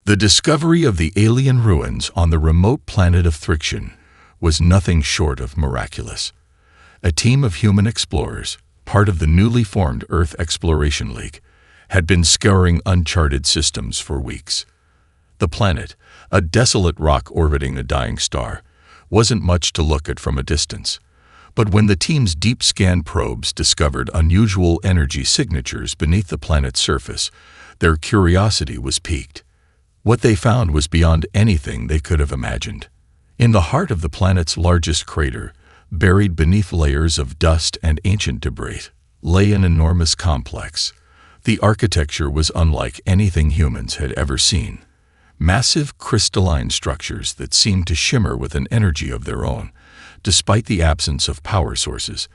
The discovery of the alien ruins on the remote planet of Thriction was nothing short of miraculous. A team of human explorers, part of the newly formed Earth Exploration League, had been scouring uncharted systems for weeks. The planet, a desolate rock orbiting a dying star, wasn't much to look at from a distance. But when the team's deep scan probes discovered unusual energy signatures beneath the planet's surface, their curiosity was piqued. What they found was beyond anything they could have imagined. In the heart of the planet's largest crater, buried beneath layers of dust and ancient debris, lay an enormous complex. The architecture was unlike anything humans had ever seen. Massive crystalline structures that seemed to shimmer with an energy of their own, despite the absence of power sources.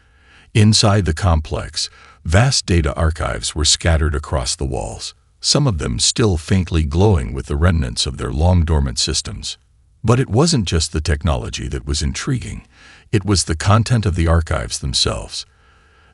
Inside the complex, vast data archives were scattered across the walls, some of them still faintly glowing with the remnants of their long-dormant systems. But it wasn't just the technology that was intriguing, it was the content of the archives themselves.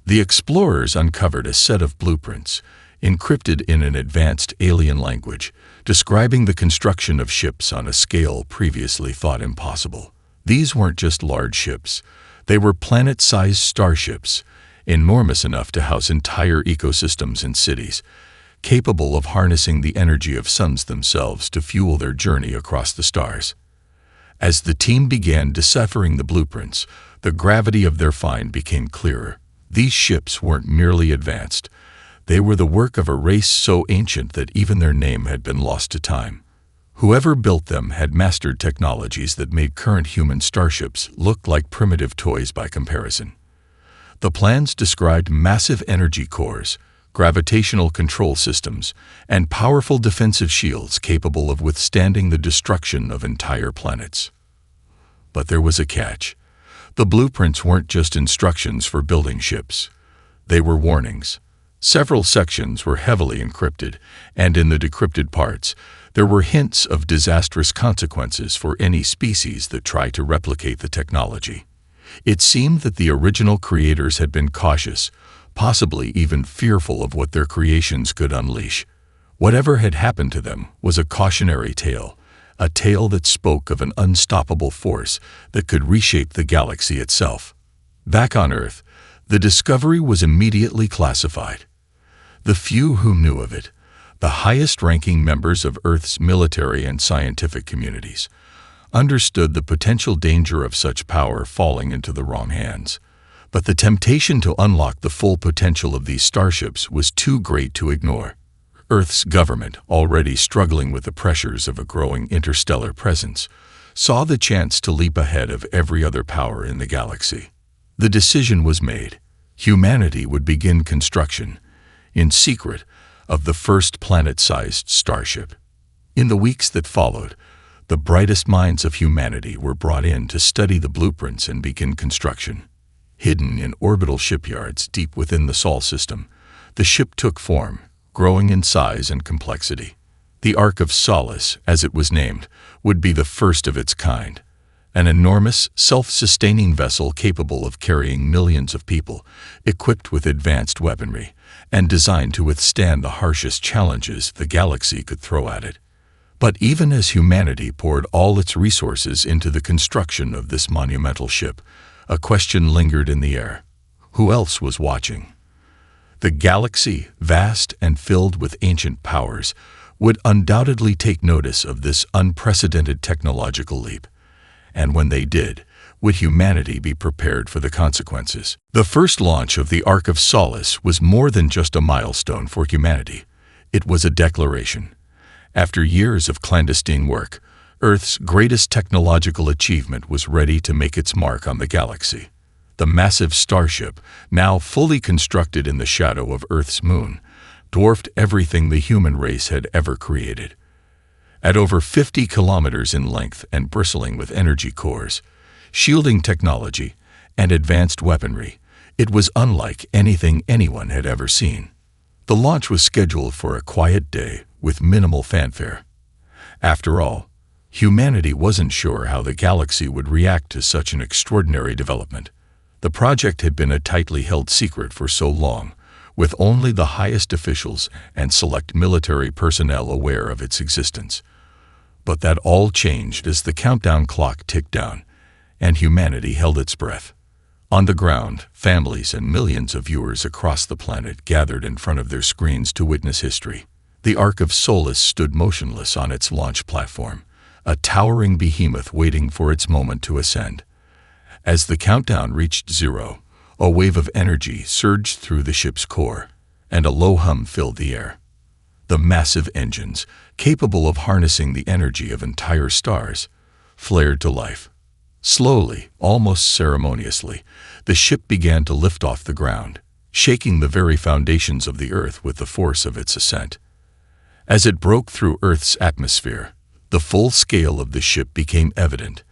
The explorers uncovered a set of blueprints, encrypted in an advanced alien language, describing the construction of ships on a scale previously thought impossible. These weren't just large ships, they were planet-sized starships, enormous enough to house entire ecosystems and cities, capable of harnessing the energy of suns themselves to fuel their journey across the stars. As the team began deciphering the blueprints, the gravity of their find became clearer. These ships weren't merely advanced. They were the work of a race so ancient that even their name had been lost to time. Whoever built them had mastered technologies that made current human starships look like primitive toys by comparison. The plans described massive energy cores, gravitational control systems, and powerful defensive shields capable of withstanding the destruction of entire planets. But there was a catch. The blueprints weren't just instructions for building ships. They were warnings. Several sections were heavily encrypted, and in the decrypted parts, there were hints of disastrous consequences for any species that tried to replicate the technology. It seemed that the original creators had been cautious, possibly even fearful of what their creations could unleash. Whatever had happened to them was a cautionary tale, a tale that spoke of an unstoppable force that could reshape the galaxy itself. Back on Earth, the discovery was immediately classified. The few who knew of it, the highest-ranking members of Earth's military and scientific communities, understood the potential danger of such power falling into the wrong hands. But the temptation to unlock the full potential of these starships was too great to ignore. Earth's government, already struggling with the pressures of a growing interstellar presence, saw the chance to leap ahead of every other power in the galaxy. The decision was made. Humanity would begin construction, in secret, of the first planet-sized starship. In the weeks that followed, the brightest minds of humanity were brought in to study the blueprints and begin construction. Hidden in orbital shipyards deep within the Sol system, the ship took form, growing in size and complexity. The Ark of Solace, as it was named, would be the first of its kind. An enormous, self-sustaining vessel capable of carrying millions of people, equipped with advanced weaponry, and designed to withstand the harshest challenges the galaxy could throw at it. But even as humanity poured all its resources into the construction of this monumental ship, a question lingered in the air. Who else was watching? The galaxy, vast and filled with ancient powers, would undoubtedly take notice of this unprecedented technological leap. And when they did, would humanity be prepared for the consequences? The first launch of the Ark of Solace was more than just a milestone for humanity. It was a declaration. After years of clandestine work, Earth's greatest technological achievement was ready to make its mark on the galaxy. The massive starship, now fully constructed in the shadow of Earth's moon, dwarfed everything the human race had ever created. At over 50 kilometers in length and bristling with energy cores, shielding technology, and advanced weaponry, it was unlike anything anyone had ever seen. The launch was scheduled for a quiet day with minimal fanfare. After all, humanity wasn't sure how the galaxy would react to such an extraordinary development. The project had been a tightly held secret for so long, with only the highest officials and select military personnel aware of its existence. But that all changed as the countdown clock ticked down, and humanity held its breath. On the ground, families and millions of viewers across the planet gathered in front of their screens to witness history. The Ark of Solace stood motionless on its launch platform, a towering behemoth waiting for its moment to ascend. As the countdown reached zero, a wave of energy surged through the ship's core, and a low hum filled the air. The massive engines, capable of harnessing the energy of entire stars, flared to life. Slowly, almost ceremoniously, the ship began to lift off the ground, shaking the very foundations of the Earth with the force of its ascent. As it broke through Earth's atmosphere, the full scale of the ship became evident.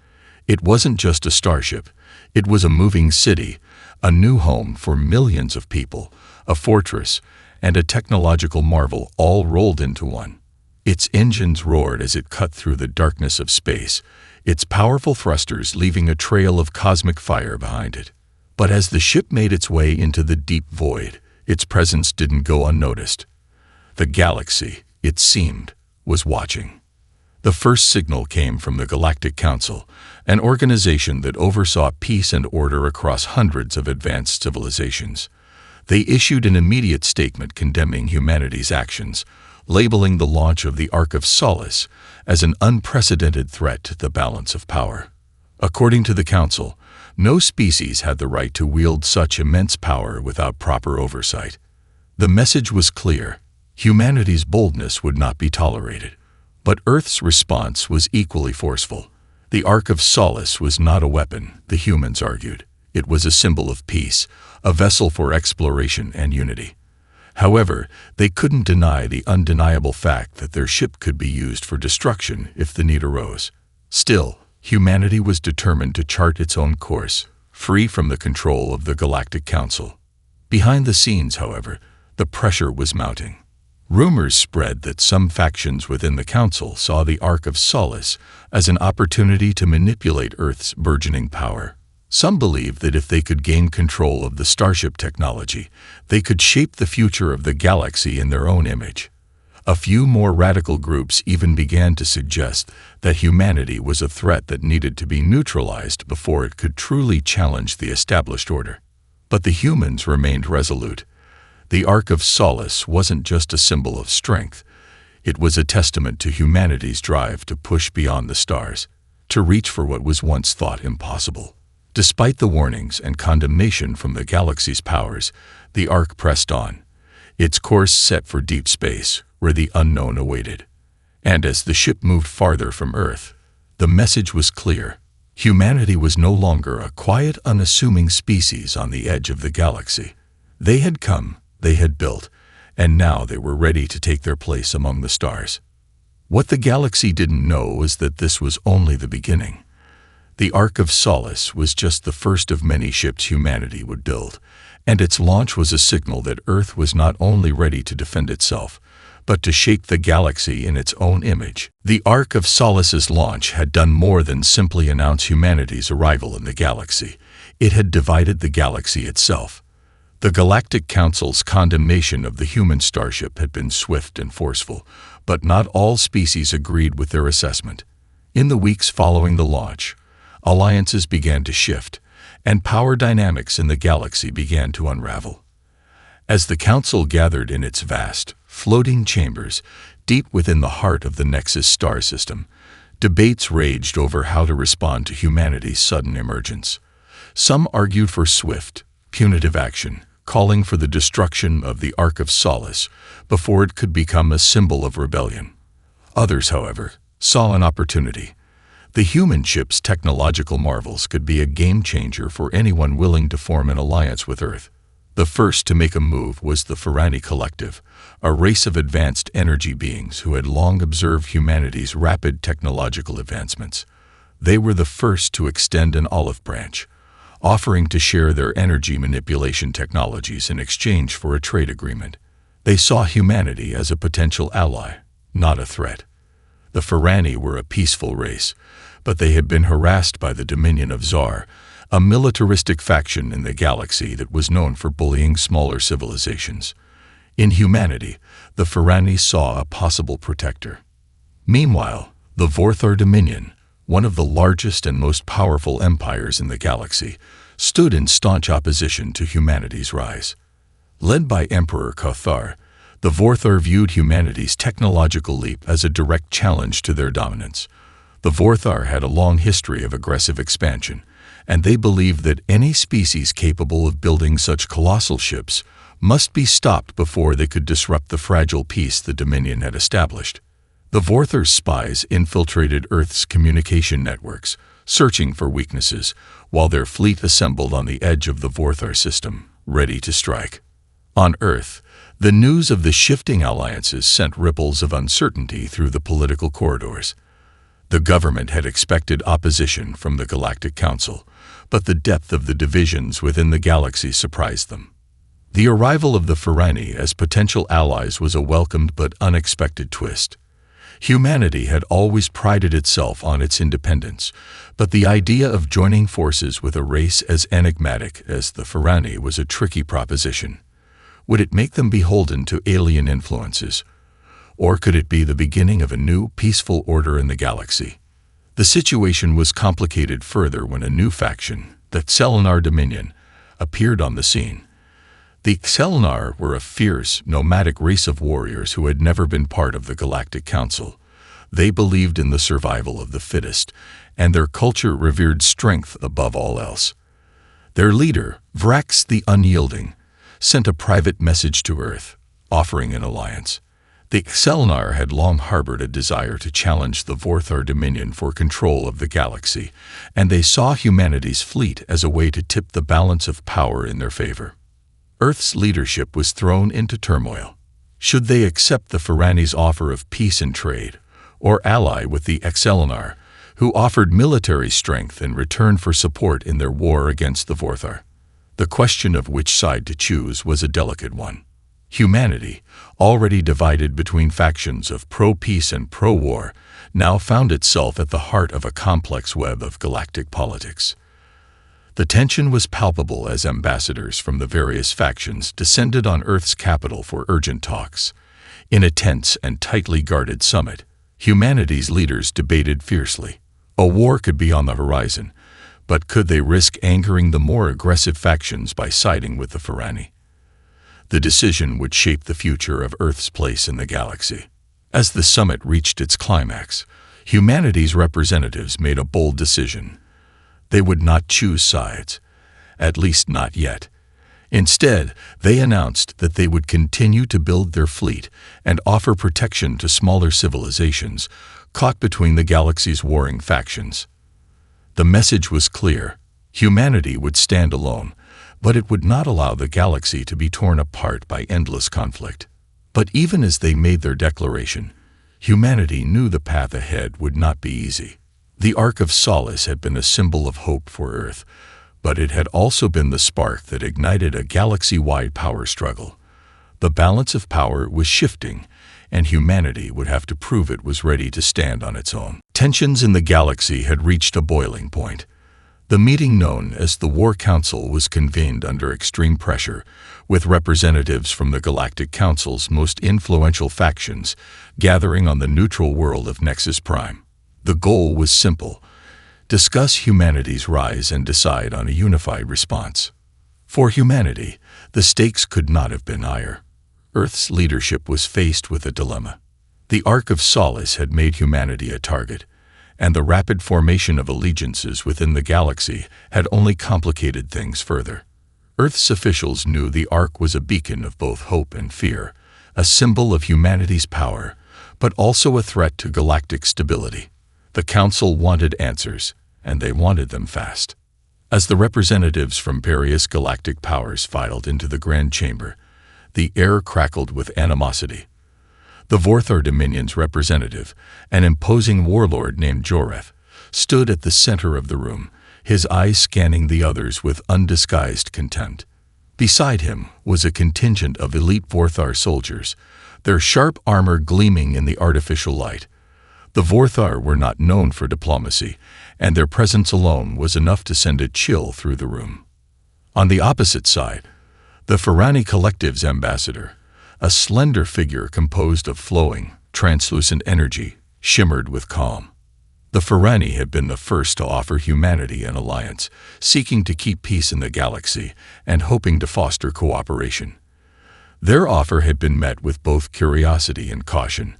It wasn't just a starship, it was a moving city, a new home for millions of people, a fortress, and a technological marvel all rolled into one. Its engines roared as it cut through the darkness of space, its powerful thrusters leaving a trail of cosmic fire behind it. But as the ship made its way into the deep void, its presence didn't go unnoticed. The galaxy, it seemed, was watching. The first signal came from the Galactic Council, an organization that oversaw peace and order across hundreds of advanced civilizations. They issued an immediate statement condemning humanity's actions, labeling the launch of the Ark of Solace as an unprecedented threat to the balance of power. According to the Council, no species had the right to wield such immense power without proper oversight. The message was clear: humanity's boldness would not be tolerated. But Earth's response was equally forceful. The Ark of Solace was not a weapon, the humans argued. It was a symbol of peace, a vessel for exploration and unity. However, they couldn't deny the undeniable fact that their ship could be used for destruction if the need arose. Still, humanity was determined to chart its own course, free from the control of the Galactic Council. Behind the scenes, however, the pressure was mounting. Rumors spread that some factions within the Council saw the Ark of Solace as an opportunity to manipulate Earth's burgeoning power. Some believed that if they could gain control of the Starship technology, they could shape the future of the galaxy in their own image. A few more radical groups even began to suggest that humanity was a threat that needed to be neutralized before it could truly challenge the established order. But the humans remained resolute. The Ark of Solace wasn't just a symbol of strength. It was a testament to humanity's drive to push beyond the stars, to reach for what was once thought impossible. Despite the warnings and condemnation from the galaxy's powers, the Ark pressed on, its course set for deep space, where the unknown awaited. And as the ship moved farther from Earth, the message was clear. Humanity was no longer a quiet, unassuming species on the edge of the galaxy. They had come, they had built, and now they were ready to take their place among the stars. What the galaxy didn't know was that this was only the beginning. The Ark of Solace was just the first of many ships humanity would build, and its launch was a signal that Earth was not only ready to defend itself, but to shape the galaxy in its own image. The Ark of Solace's launch had done more than simply announce humanity's arrival in the galaxy. It had divided the galaxy itself. The Galactic Council's condemnation of the human starship had been swift and forceful, but not all species agreed with their assessment. In the weeks following the launch, alliances began to shift, and power dynamics in the galaxy began to unravel. As the Council gathered in its vast, floating chambers, deep within the heart of the Nexus star system, debates raged over how to respond to humanity's sudden emergence. Some argued for swift, punitive action, calling for the destruction of the Ark of Solace before it could become a symbol of rebellion. Others, however, saw an opportunity. The human ship's technological marvels could be a game-changer for anyone willing to form an alliance with Earth. The first to make a move was the Ferrani Collective, a race of advanced energy beings who had long observed humanity's rapid technological advancements. They were the first to extend an olive branch, offering to share their energy manipulation technologies in exchange for a trade agreement. They saw humanity as a potential ally, not a threat. The Ferrani were a peaceful race, but they had been harassed by the Dominion of Zar, a militaristic faction in the galaxy that was known for bullying smaller civilizations. In humanity, the Ferrani saw a possible protector. Meanwhile, The Vorthar Dominion, one of the largest and most powerful empires in the galaxy, stood in staunch opposition to humanity's rise. Led by Emperor Kothar, the Vorthar viewed humanity's technological leap as a direct challenge to their dominance. The Vorthar had a long history of aggressive expansion, and they believed that any species capable of building such colossal ships must be stopped before they could disrupt the fragile peace the Dominion had established. The Vorthar's spies infiltrated Earth's communication networks, searching for weaknesses, while their fleet assembled on the edge of the Vorthar system, ready to strike. On Earth, the news of the shifting alliances sent ripples of uncertainty through the political corridors. The government had expected opposition from the Galactic Council, but the depth of the divisions within the galaxy surprised them. The arrival of the Firani as potential allies was a welcomed but unexpected twist. Humanity had always prided itself on its independence, but the idea of joining forces with a race as enigmatic as the Firani was a tricky proposition. Would it make them beholden to alien influences? Or could it be the beginning of a new, peaceful order in the galaxy? The situation was complicated further when a new faction, the Xelnar Dominion, appeared on the scene. The Xelnar were a fierce, nomadic race of warriors who had never been part of the Galactic Council. They believed in the survival of the fittest, and their culture revered strength above all else. Their leader, Vrax the Unyielding, sent a private message to Earth, offering an alliance. The Xelnar had long harbored a desire to challenge the Vorthar Dominion for control of the galaxy, and they saw humanity's fleet as a way to tip the balance of power in their favor. Earth's leadership was thrown into turmoil. Should they accept the Firani's offer of peace and trade, or ally with the Xelnar, who offered military strength in return for support in their war against the Vorthar? The question of which side to choose was a delicate one. Humanity, already divided between factions of pro-peace and pro-war, now found itself at the heart of a complex web of galactic politics. The tension was palpable as ambassadors from the various factions descended on Earth's capital for urgent talks. In a tense and tightly guarded summit, humanity's leaders debated fiercely. A war could be on the horizon, but could they risk angering the more aggressive factions by siding with the Firani? The decision would shape the future of Earth's place in the galaxy. As the summit reached its climax, humanity's representatives made a bold decision. They would not choose sides, at least not yet. Instead, they announced that they would continue to build their fleet and offer protection to smaller civilizations caught between the galaxy's warring factions. The message was clear. Humanity would stand alone, but it would not allow the galaxy to be torn apart by endless conflict. But even as they made their declaration, humanity knew the path ahead would not be easy. The Ark of Solace had been a symbol of hope for Earth, but it had also been the spark that ignited a galaxy-wide power struggle. The balance of power was shifting, and humanity would have to prove it was ready to stand on its own. Tensions in the galaxy had reached a boiling point. The meeting known as the War Council was convened under extreme pressure, with representatives from the Galactic Council's most influential factions gathering on the neutral world of Nexus Prime. The goal was simple: discuss humanity's rise and decide on a unified response. For humanity, the stakes could not have been higher. Earth's leadership was faced with a dilemma. The Ark of Solace had made humanity a target, and the rapid formation of allegiances within the galaxy had only complicated things further. Earth's officials knew the Ark was a beacon of both hope and fear, a symbol of humanity's power, but also a threat to galactic stability. The Council wanted answers, and they wanted them fast. As the representatives from various galactic powers filed into the Grand Chamber, the air crackled with animosity. The Vorthar Dominion's representative, an imposing warlord named Joreth, stood at the center of the room, his eyes scanning the others with undisguised contempt. Beside him was a contingent of elite Vorthar soldiers, their sharp armor gleaming in the artificial light. The Vorthar were not known for diplomacy, and their presence alone was enough to send a chill through the room. On the opposite side, the Firani Collective's ambassador, a slender figure composed of flowing, translucent energy, shimmered with calm. The Ferrani had been the first to offer humanity an alliance, seeking to keep peace in the galaxy and hoping to foster cooperation. Their offer had been met with both curiosity and caution,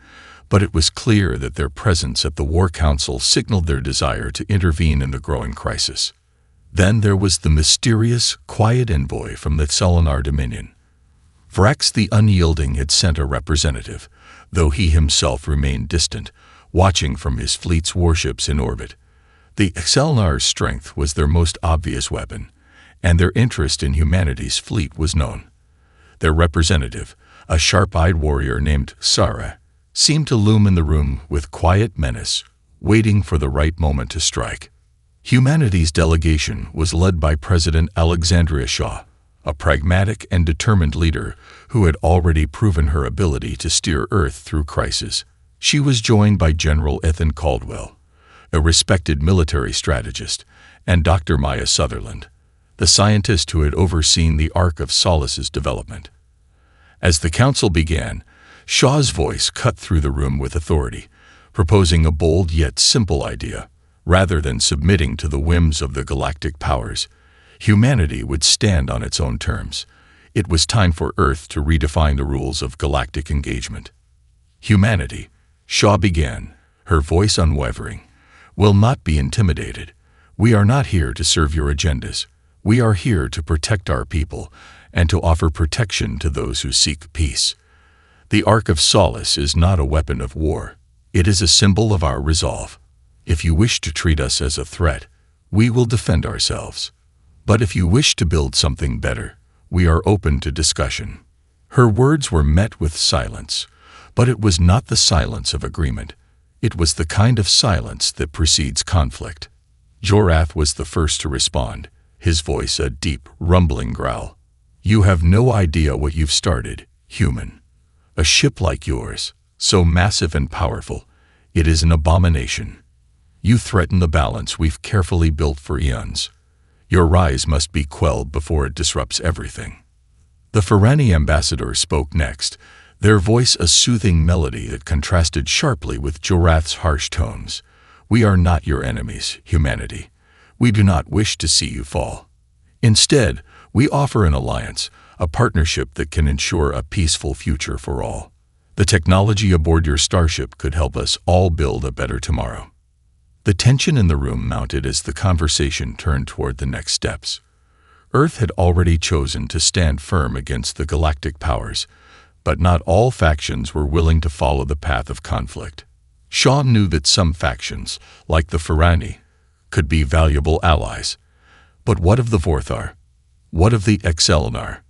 but it was clear that their presence at the War Council signaled their desire to intervene in the growing crisis. Then there was the mysterious, quiet envoy from the Selenar Dominion. Vrax the Unyielding had sent a representative, though he himself remained distant, watching from his fleet's warships in orbit. The Selenar's strength was their most obvious weapon, and their interest in humanity's fleet was known. Their representative, a sharp-eyed warrior named Sara, seemed to loom in the room with quiet menace, waiting for the right moment to strike. Humanity's delegation was led by President Alexandria Shaw, a pragmatic and determined leader who had already proven her ability to steer Earth through crisis. She was joined by General Ethan Caldwell, a respected military strategist, and Dr. Maya Sutherland, the scientist who had overseen the Ark of Solace's development. As the council began, Shaw's voice cut through the room with authority, proposing a bold yet simple idea. Rather than submitting to the whims of the galactic powers, humanity would stand on its own terms. It was time for Earth to redefine the rules of galactic engagement. Humanity, Shaw began, her voice unwavering, will not be intimidated. We are not here to serve your agendas. We are here to protect our people and to offer protection to those who seek peace. The Ark of Solace is not a weapon of war. It is a symbol of our resolve. If you wish to treat us as a threat, we will defend ourselves. But if you wish to build something better, we are open to discussion. Her words were met with silence, but it was not the silence of agreement. It was the kind of silence that precedes conflict. Jorath was the first to respond, his voice a deep, rumbling growl. You have no idea what you've started, human. A ship like yours, so massive and powerful, it is an abomination. You threaten the balance we've carefully built for eons. Your rise must be quelled before it disrupts everything. The Ferrani ambassador spoke next, their voice a soothing melody that contrasted sharply with Jorath's harsh tones. We are not your enemies, humanity. We do not wish to see you fall. Instead, we offer an alliance, a partnership that can ensure a peaceful future for all. The technology aboard your starship could help us all build a better tomorrow. The tension in the room mounted as the conversation turned toward the next steps. Earth had already chosen to stand firm against the galactic powers, but not all factions were willing to follow the path of conflict. Shaw knew that some factions, like the Ferrani, could be valuable allies. But what of the Vorthar? What of the Excelnar?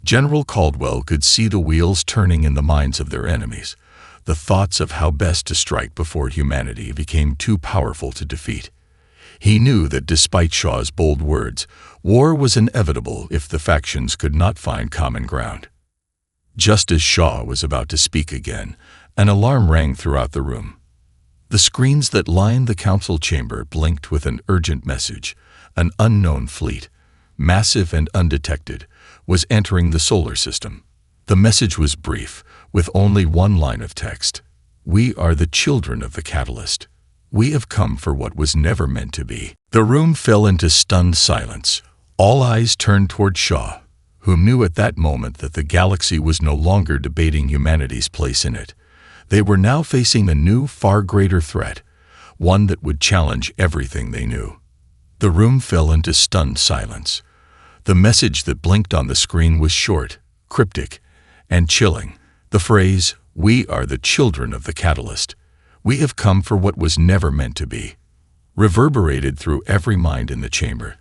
General Caldwell could see the wheels turning in the minds of their enemies. The thoughts of how best to strike before humanity became too powerful to defeat. He knew that despite Shaw's bold words, war was inevitable if the factions could not find common ground. Just as Shaw was about to speak again, an alarm rang throughout the room. The screens that lined the council chamber blinked with an urgent message. An unknown fleet, massive and undetected, was entering the solar system. The message was brief, with only one line of text. We are the children of the Catalyst. We have come for what was never meant to be. The room fell into stunned silence. All eyes turned toward Shaw, who knew at that moment that the galaxy was no longer debating humanity's place in it. They were now facing a new, far greater threat, one that would challenge everything they knew. The room fell into stunned silence. The message that blinked on the screen was short, cryptic, and chilling. The phrase, "We are the children of the Catalyst. We have come for what was never meant to be," reverberated through every mind in the chamber,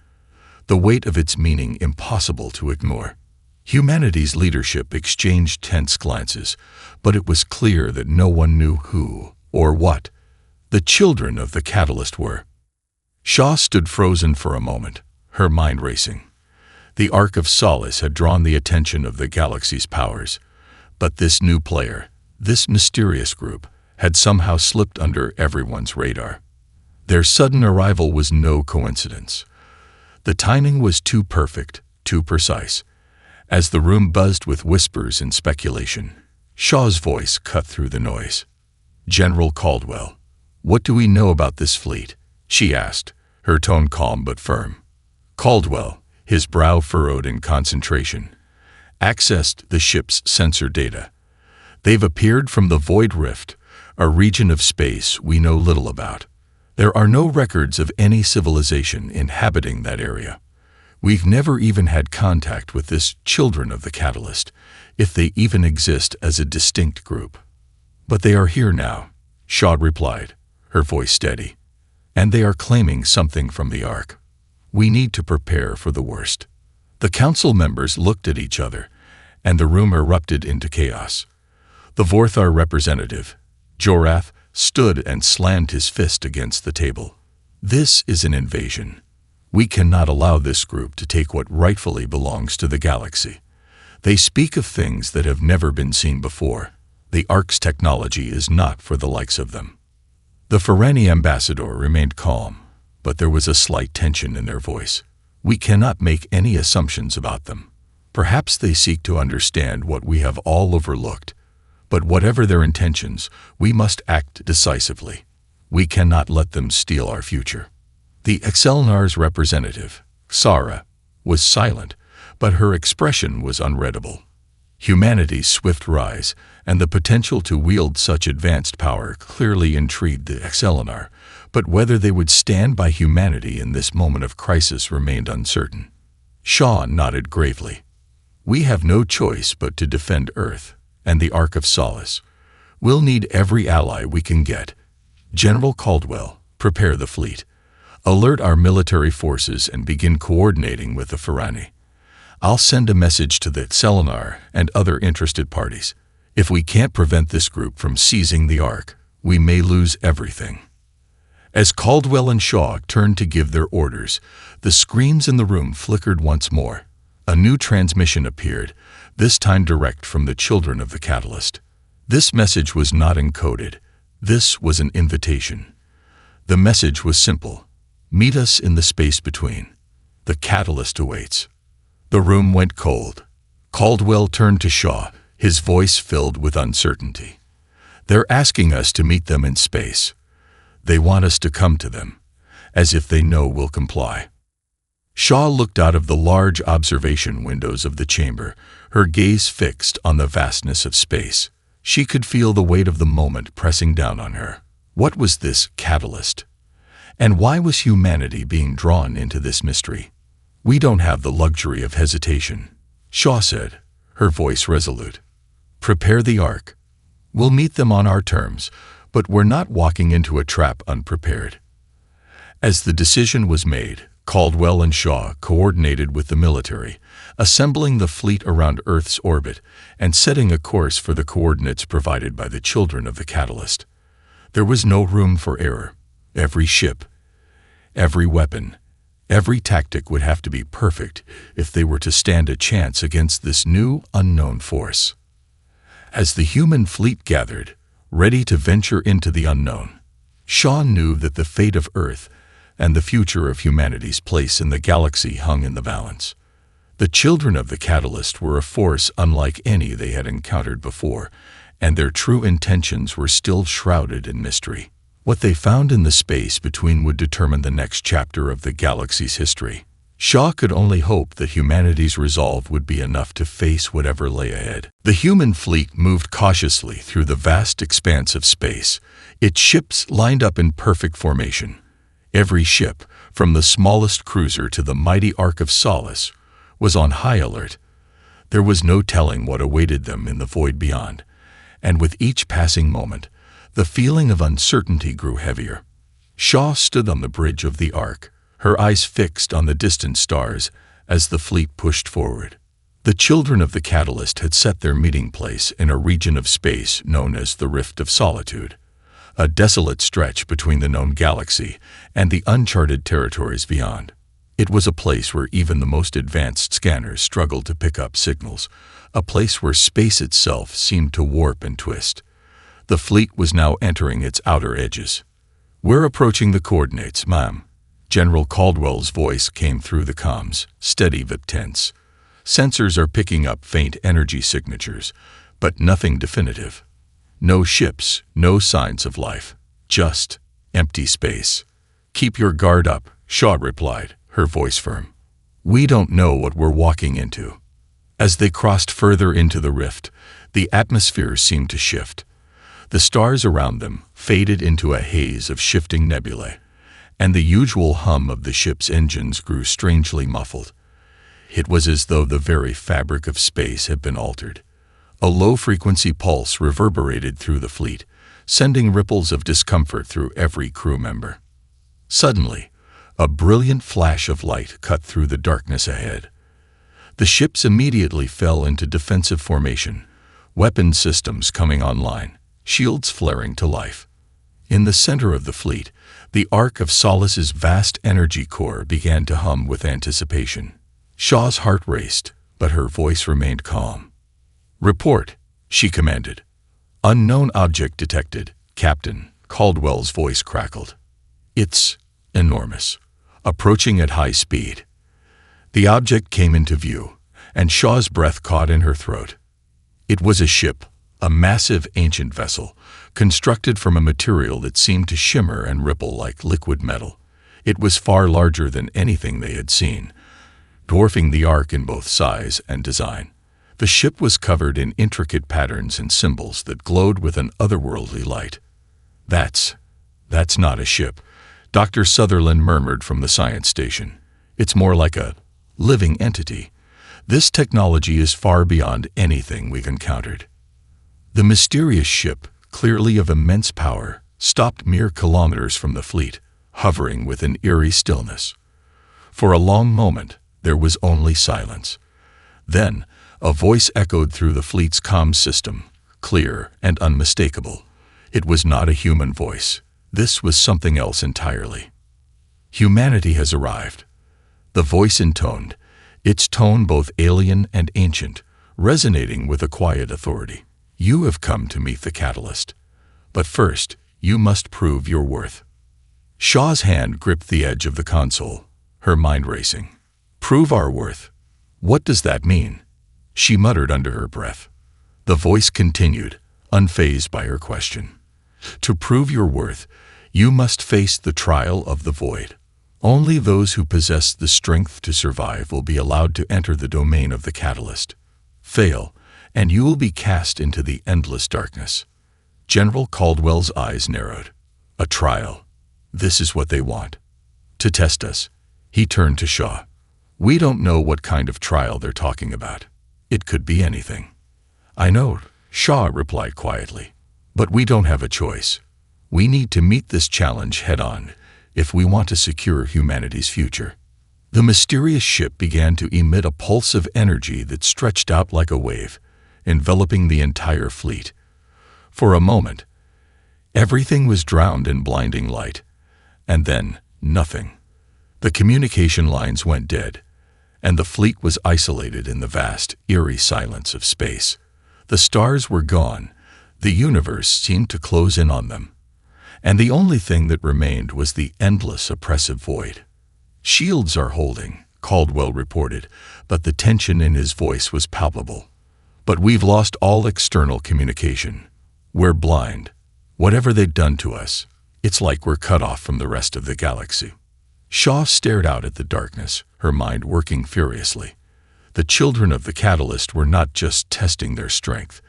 the weight of its meaning impossible to ignore. Humanity's leadership exchanged tense glances, but it was clear that no one knew who or what the children of the Catalyst were. Shaw stood frozen for a moment, her mind racing. The Ark of Solace had drawn the attention of the galaxy's powers, but this new player, this mysterious group, had somehow slipped under everyone's radar. Their sudden arrival was no coincidence. The timing was too perfect, too precise. As the room buzzed with whispers and speculation, Shaw's voice cut through the noise. General Caldwell, "What do we know about this fleet?" she asked, her tone calm but firm. Caldwell, his brow furrowed in concentration, accessed the ship's sensor data. "They've appeared from the Void Rift, a region of space we know little about. There are no records of any civilization inhabiting that area. We've never even had contact with this Children of the Catalyst, if they even exist as a distinct group." "But they are here now," Shaw replied, her voice steady. "And they are claiming something from the Ark. We need to prepare for the worst." The council members looked at each other, and the room erupted into chaos. The Vorthar representative, Jorath, stood and slammed his fist against the table. "This is an invasion. We cannot allow this group to take what rightfully belongs to the galaxy. They speak of things that have never been seen before. The Ark's technology is not for the likes of them." The Ferrani ambassador remained calm, but there was a slight tension in their voice. "We cannot make any assumptions about them. Perhaps they seek to understand what we have all overlooked. But whatever their intentions, we must act decisively. We cannot let them steal our future." The Excelnar's representative, Sara, was silent, but her expression was unreadable. Humanity's swift rise and the potential to wield such advanced power clearly intrigued the Excelnar, but whether they would stand by humanity in this moment of crisis remained uncertain. Shaw nodded gravely. "We have no choice but to defend Earth and the Ark of Solace. We'll need every ally we can get. General Caldwell, prepare the fleet. Alert our military forces and begin coordinating with the Ferrani. I'll send a message to the Excelnar and other interested parties. If we can't prevent this group from seizing the Ark, we may lose everything." As Caldwell and Shaw turned to give their orders, the screens in the room flickered once more. A new transmission appeared, this time direct from the Children of the Catalyst. This message was not encoded. This was an invitation. The message was simple: "Meet us in the space between. The Catalyst awaits." The room went cold. Caldwell turned to Shaw, his voice filled with uncertainty. "They're asking us to meet them in space. They want us to come to them, as if they know we'll comply." Shaw looked out of the large observation windows of the chamber, her gaze fixed on the vastness of space. She could feel the weight of the moment pressing down on her. What was this catalyst? And why was humanity being drawn into this mystery? "We don't have the luxury of hesitation," Shaw said, her voice resolute. "Prepare the Ark. We'll meet them on our terms, but we're not walking into a trap unprepared." As the decision was made, Caldwell and Shaw coordinated with the military, assembling the fleet around Earth's orbit and setting a course for the coordinates provided by the Children of the Catalyst. There was no room for error. Every ship, every weapon, every tactic would have to be perfect if they were to stand a chance against this new, unknown force. As the human fleet gathered, ready to venture into the unknown, Shaw knew that the fate of Earth and the future of humanity's place in the galaxy hung in the balance. The Children of the Catalyst were a force unlike any they had encountered before, and their true intentions were still shrouded in mystery. What they found in the space between would determine the next chapter of the galaxy's history. Shaw could only hope that humanity's resolve would be enough to face whatever lay ahead. The human fleet moved cautiously through the vast expanse of space, its ships lined up in perfect formation. Every ship, from the smallest cruiser to the mighty Ark of Solace, was on high alert. There was no telling what awaited them in the void beyond, and with each passing moment, the feeling of uncertainty grew heavier. Shaw stood on the bridge of the Ark, her eyes fixed on the distant stars as the fleet pushed forward. The Children of the Catalyst had set their meeting place in a region of space known as the Rift of Solitude, a desolate stretch between the known galaxy and the uncharted territories beyond. It was a place where even the most advanced scanners struggled to pick up signals, a place where space itself seemed to warp and twist. The fleet was now entering its outer edges. "We're approaching the coordinates, ma'am." General Caldwell's voice came through the comms, steady but tense. "Sensors are picking up faint energy signatures, but nothing definitive. No ships, no signs of life, just empty space. "Keep your guard up," Shaw replied, her voice firm. "We don't know what we're walking into." As they crossed further into the rift, the atmosphere seemed to shift. The stars around them faded into a haze of shifting nebulae, and the usual hum of the ship's engines grew strangely muffled. It was as though the very fabric of space had been altered. A low-frequency pulse reverberated through the fleet, sending ripples of discomfort through every crew member. Suddenly, a brilliant flash of light cut through the darkness ahead. The ships immediately fell into defensive formation, weapon systems coming online, shields flaring to life. In the center of the fleet, the Ark of Solace's vast energy core began to hum with anticipation. Shaw's heart raced, but her voice remained calm. "Report," she commanded. "Unknown object detected, Captain," Caldwell's voice crackled. "It's enormous, approaching at high speed." The object came into view, and Shaw's breath caught in her throat. It was a ship, a massive ancient vessel, constructed from a material that seemed to shimmer and ripple like liquid metal. It was far larger than anything they had seen, dwarfing the Ark in both size and design. The ship was covered in intricate patterns and symbols that glowed with an otherworldly light. That's not a ship," Dr. Sutherland murmured from the science station. "It's more like a living entity. This technology is far beyond anything we've encountered." The mysterious ship, clearly of immense power, stopped mere kilometers from the fleet, hovering with an eerie stillness. For a long moment, there was only silence. Then, a voice echoed through the fleet's comm system, clear and unmistakable. It was not a human voice. This was something else entirely. "Humanity has arrived," the voice intoned, its tone both alien and ancient, resonating with a quiet authority. "You have come to meet the catalyst. But first, you must prove your worth." Shaw's hand gripped the edge of the console, her mind racing. "Prove our worth? What does that mean?" she muttered under her breath. The voice continued, unfazed by her question. "To prove your worth, you must face the trial of the void. Only those who possess the strength to survive will be allowed to enter the domain of the catalyst. Fail, and you will be cast into the endless darkness." General Caldwell's eyes narrowed. "A trial. This is what they want. To test us." He turned to Shaw. "We don't know what kind of trial they're talking about. It could be anything." "I know," Shaw replied quietly. "But we don't have a choice. We need to meet this challenge head-on if we want to secure humanity's future." The mysterious ship began to emit a pulse of energy that stretched out like a wave, enveloping the entire fleet. For a moment, everything was drowned in blinding light, and then nothing. The communication lines went dead, and the fleet was isolated in the vast, eerie silence of space. The stars were gone, the universe seemed to close in on them, and the only thing that remained was the endless, oppressive void. "Shields are holding," Caldwell reported, but the tension in his voice was palpable. "But we've lost all external communication. We're blind. Whatever they've done to us, it's like we're cut off from the rest of the galaxy." Shaw stared out at the darkness, her mind working furiously. The children of the catalyst were not just testing their strength.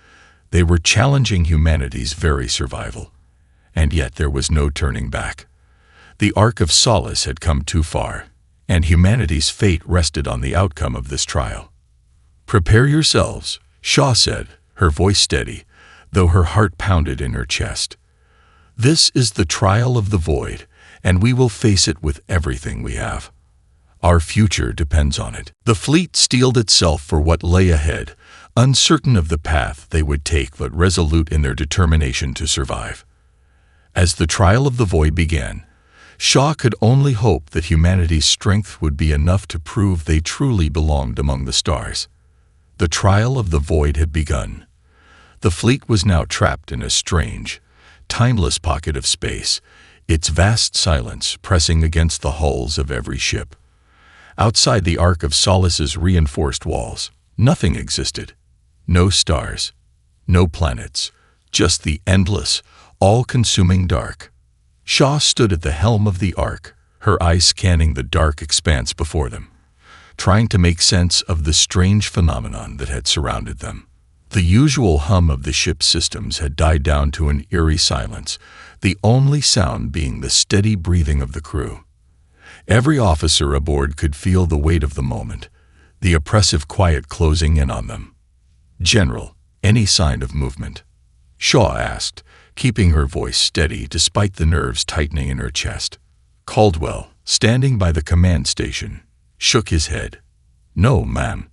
They were challenging humanity's very survival. And yet there was no turning back. The Ark of Solace had come too far, and humanity's fate rested on the outcome of this trial. "Prepare yourselves," Shaw said, her voice steady, though her heart pounded in her chest. "This is the trial of the void, and we will face it with everything we have. Our future depends on it." The fleet steeled itself for what lay ahead, uncertain of the path they would take but resolute in their determination to survive. As the trial of the void began, Shaw could only hope that humanity's strength would be enough to prove they truly belonged among the stars. The trial of the void had begun. The fleet was now trapped in a strange, timeless pocket of space, its vast silence pressing against the hulls of every ship. Outside the Ark of Solace's reinforced walls, nothing existed. No stars, no planets, just the endless, all-consuming dark. Shaw stood at the helm of the Ark, her eyes scanning the dark expanse before them, trying to make sense of the strange phenomenon that had surrounded them. The usual hum of the ship's systems had died down to an eerie silence, the only sound being the steady breathing of the crew. Every officer aboard could feel the weight of the moment, the oppressive quiet closing in on them. "General, any sign of movement?" Shaw asked, keeping her voice steady despite the nerves tightening in her chest. Caldwell, standing by the command station, shook his head. "No, ma'am.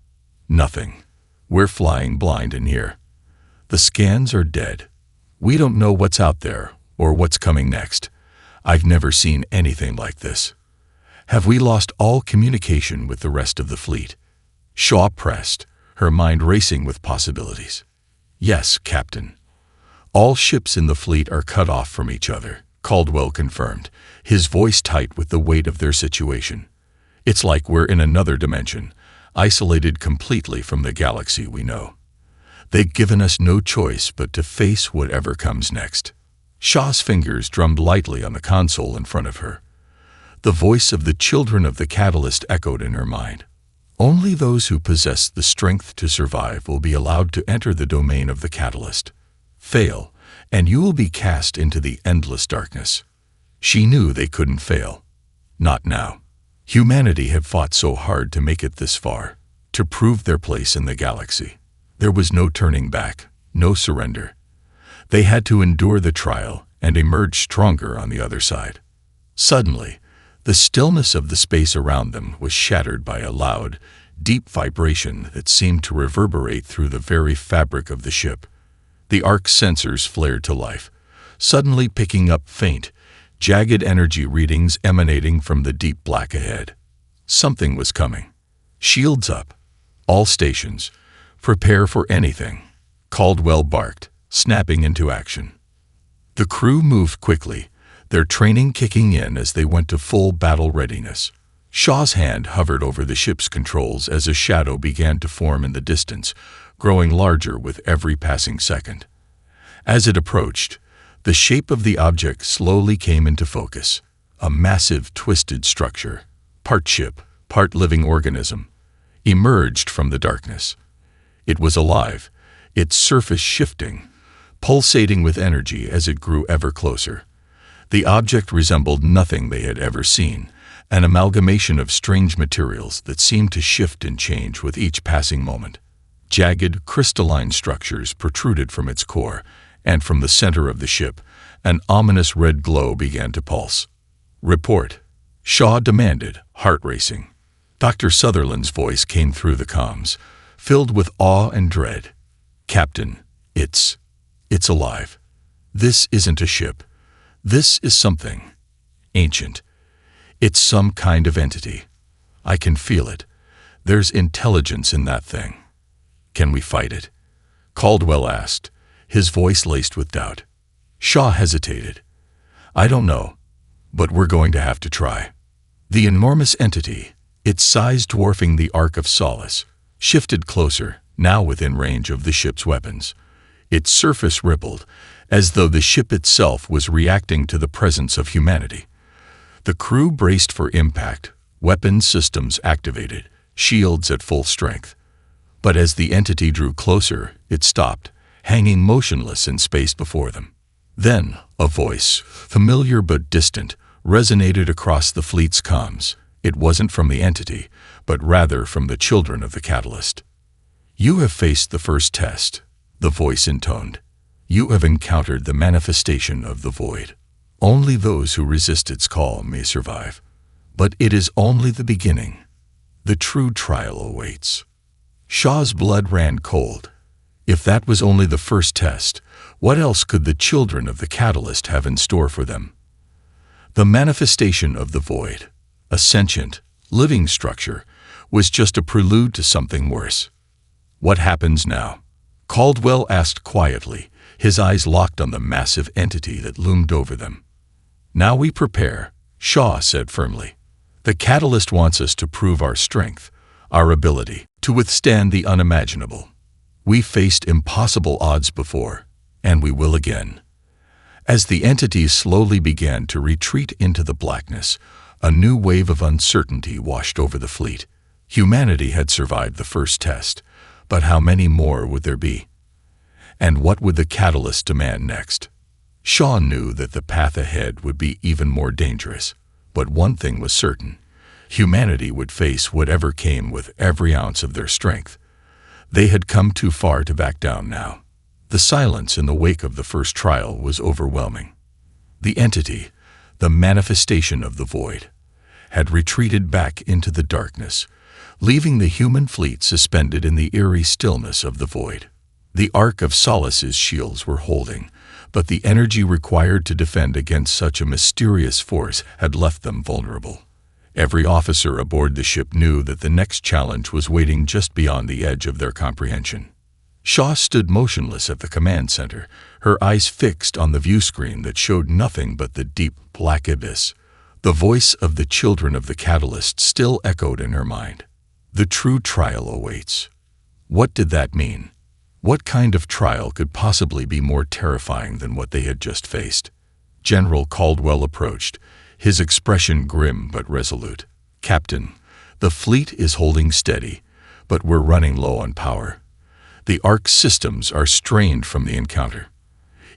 Nothing. We're flying blind in here. The scans are dead. We don't know what's out there or what's coming next. I've never seen anything like this. Have we lost all communication with the rest of the fleet?" Shaw pressed, her mind racing with possibilities. "Yes, Captain. All ships in the fleet are cut off from each other," Caldwell confirmed, his voice tight with the weight of their situation. "It's like we're in another dimension, isolated completely from the galaxy we know. They've given us no choice but to face whatever comes next." Shaw's fingers drummed lightly on the console in front of her. The voice of the children of the Catalyst echoed in her mind. "Only those who possess the strength to survive will be allowed to enter the domain of the Catalyst. Fail, and you will be cast into the endless darkness." She knew they couldn't fail. Not now. Humanity had fought so hard to make it this far, to prove their place in the galaxy. There was no turning back, no surrender. They had to endure the trial and emerge stronger on the other side. Suddenly, the stillness of the space around them was shattered by a loud, deep vibration that seemed to reverberate through the very fabric of the ship. The Ark's sensors flared to life, suddenly picking up faint, jagged energy readings emanating from the deep black ahead. Something was coming. "Shields up. All stations. Prepare for anything," Caldwell barked, snapping into action. The crew moved quickly, their training kicking in as they went to full battle readiness. Shaw's hand hovered over the ship's controls as a shadow began to form in the distance, growing larger with every passing second. As it approached, the shape of the object slowly came into focus, a massive twisted structure, part ship, part living organism, emerged from the darkness. It was alive, its surface shifting, pulsating with energy as it grew ever closer. The object resembled nothing they had ever seen, an amalgamation of strange materials that seemed to shift and change with each passing moment. Jagged, crystalline structures protruded from its core, and from the center of the ship, an ominous red glow began to pulse. "Report," Shaw demanded, heart racing. Dr. Sutherland's voice came through the comms, filled with awe and dread. "Captain, it's alive. This isn't a ship. This is something ancient. It's some kind of entity. I can feel it. There's intelligence in that thing. Can we fight it?" Caldwell asked, his voice laced with doubt. Shaw hesitated. "I don't know, but we're going to have to try." The enormous entity, its size dwarfing the Ark of Solace, shifted closer, now within range of the ship's weapons. Its surface rippled, as though the ship itself was reacting to the presence of humanity. The crew braced for impact, weapon systems activated, shields at full strength. But as the entity drew closer, it stopped, hanging motionless in space before them. Then, a voice, familiar but distant, resonated across the fleet's comms. It wasn't from the entity, but rather from the children of the Catalyst. "You have faced the first test," the voice intoned. "You have encountered the manifestation of the void. Only those who resist its call may survive. But it is only the beginning. The true trial awaits." Shaw's blood ran cold. If that was only the first test, what else could the children of the Catalyst have in store for them? The manifestation of the void, a sentient, living structure, was just a prelude to something worse. "What happens now?" Caldwell asked quietly, his eyes locked on the massive entity that loomed over them. "Now we prepare," Shaw said firmly. "The Catalyst wants us to prove our strength, our ability to withstand the unimaginable. We faced impossible odds before, and we will again. As the entities slowly began to retreat into the blackness, a new wave of uncertainty washed over the fleet. Humanity had survived the first test, but how many more would there be? And what would the catalyst demand next? Shaw knew that the path ahead would be even more dangerous, but one thing was certain. Humanity would face whatever came with every ounce of their strength. They had come too far to back down now. The silence in the wake of the first trial was overwhelming. The entity, the manifestation of the void, had retreated back into the darkness, leaving the human fleet suspended in the eerie stillness of the void. The Ark of Solace's shields were holding, but the energy required to defend against such a mysterious force had left them vulnerable. Every officer aboard the ship knew that the next challenge was waiting just beyond the edge of their comprehension. Shaw stood motionless at the command center, her eyes fixed on the view screen that showed nothing but the deep, black abyss. The voice of the children of the catalyst still echoed in her mind. The true trial awaits. What did that mean? What kind of trial could possibly be more terrifying than what they had just faced? General Caldwell approached, his expression grim but resolute. "Captain, the fleet is holding steady, but we're running low on power. The Ark's systems are strained from the encounter.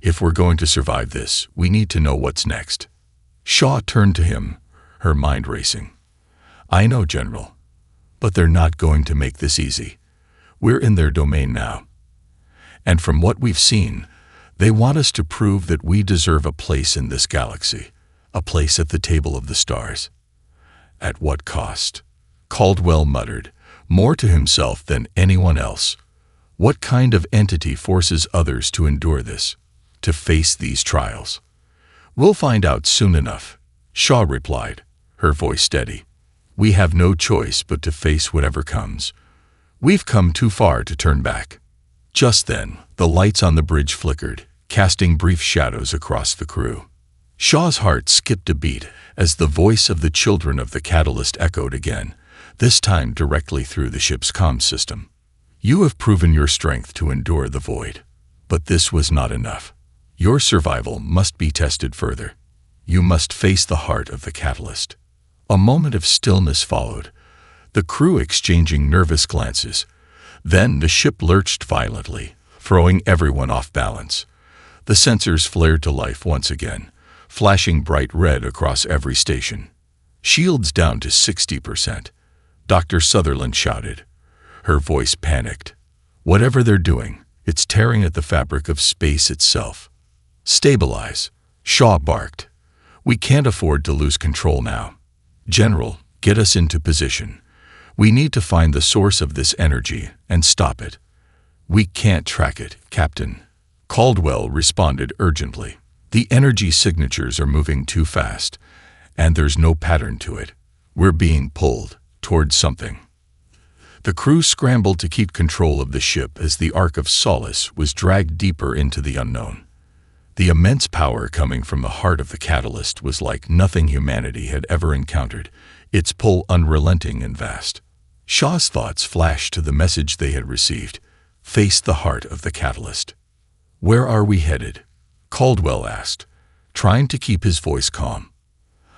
If we're going to survive this, we need to know what's next." Shaw turned to him, her mind racing. "I know, General, but they're not going to make this easy. We're in their domain now. And from what we've seen, they want us to prove that we deserve a place in this galaxy, a place at the table of the stars." "At what cost?" Caldwell muttered, more to himself than anyone else. What kind of entity forces others to endure this, to face these trials? "We'll find out soon enough," Shaw replied, her voice steady. "We have no choice but to face whatever comes. We've come too far to turn back." Just then, the lights on the bridge flickered, casting brief shadows across the crew. Shaw's heart skipped a beat as the voice of the children of the catalyst echoed again, this time directly through the ship's comm system. "You have proven your strength to endure the void, but this was not enough. Your survival must be tested further. You must face the heart of the catalyst." A moment of stillness followed, the crew exchanging nervous glances. Then the ship lurched violently, throwing everyone off balance. The sensors flared to life once again, flashing bright red across every station. "Shields down to 60%, Dr. Sutherland shouted, her voice panicked. "Whatever they're doing, it's tearing at the fabric of space itself." "Stabilize," Shaw barked. "We can't afford to lose control now. General, get us into position. We need to find the source of this energy and stop it." "We can't track it, Captain," Caldwell responded urgently. "The energy signatures are moving too fast, and there's no pattern to it. We're being pulled towards something." The crew scrambled to keep control of the ship as the Ark of Solace was dragged deeper into the unknown. The immense power coming from the heart of the catalyst was like nothing humanity had ever encountered, its pull unrelenting and vast. Shaw's thoughts flashed to the message they had received: "Face the heart of the catalyst." "Where are we headed?" Caldwell asked, trying to keep his voice calm.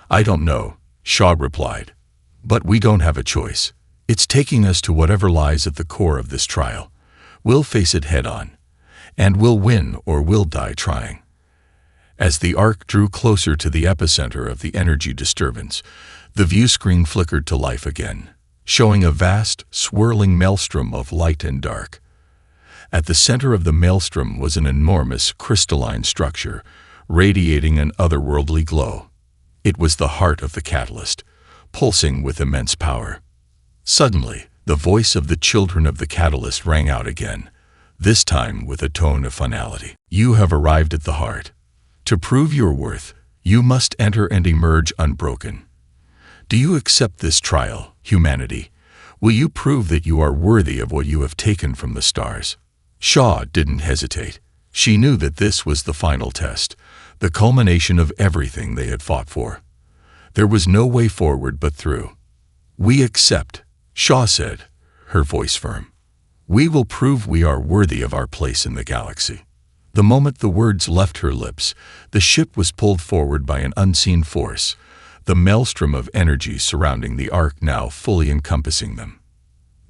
"I don't know," Shaw replied. "But we don't have a choice. It's taking us to whatever lies at the core of this trial. We'll face it head-on, and we'll win or we'll die trying." As the Ark drew closer to the epicenter of the energy disturbance, the view screen flickered to life again, showing a vast, swirling maelstrom of light and dark. At the center of the maelstrom was an enormous crystalline structure, radiating an otherworldly glow. It was the heart of the catalyst, pulsing with immense power. Suddenly, the voice of the children of the catalyst rang out again, this time with a tone of finality. "You have arrived at the heart. To prove your worth, you must enter and emerge unbroken. Do you accept this trial, humanity? Will you prove that you are worthy of what you have taken from the stars?" Shaw didn't hesitate. She knew that this was the final test, the culmination of everything they had fought for. There was no way forward but through. "We accept," Shaw said, her voice firm. "We will prove we are worthy of our place in the galaxy." The moment the words left her lips, the ship was pulled forward by an unseen force, the maelstrom of energy surrounding the Ark now fully encompassing them.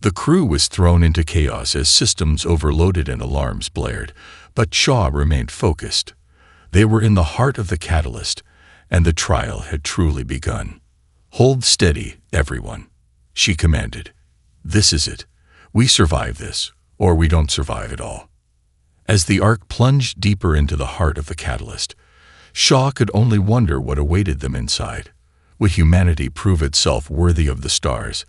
The crew was thrown into chaos as systems overloaded and alarms blared, but Shaw remained focused. They were in the heart of the catalyst, and the trial had truly begun. "Hold steady, everyone," she commanded. "This is it. We survive this, or we don't survive at all." As the Ark plunged deeper into the heart of the catalyst, Shaw could only wonder what awaited them inside. Would humanity prove itself worthy of the stars,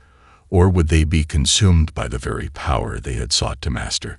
or would they be consumed by the very power they had sought to master?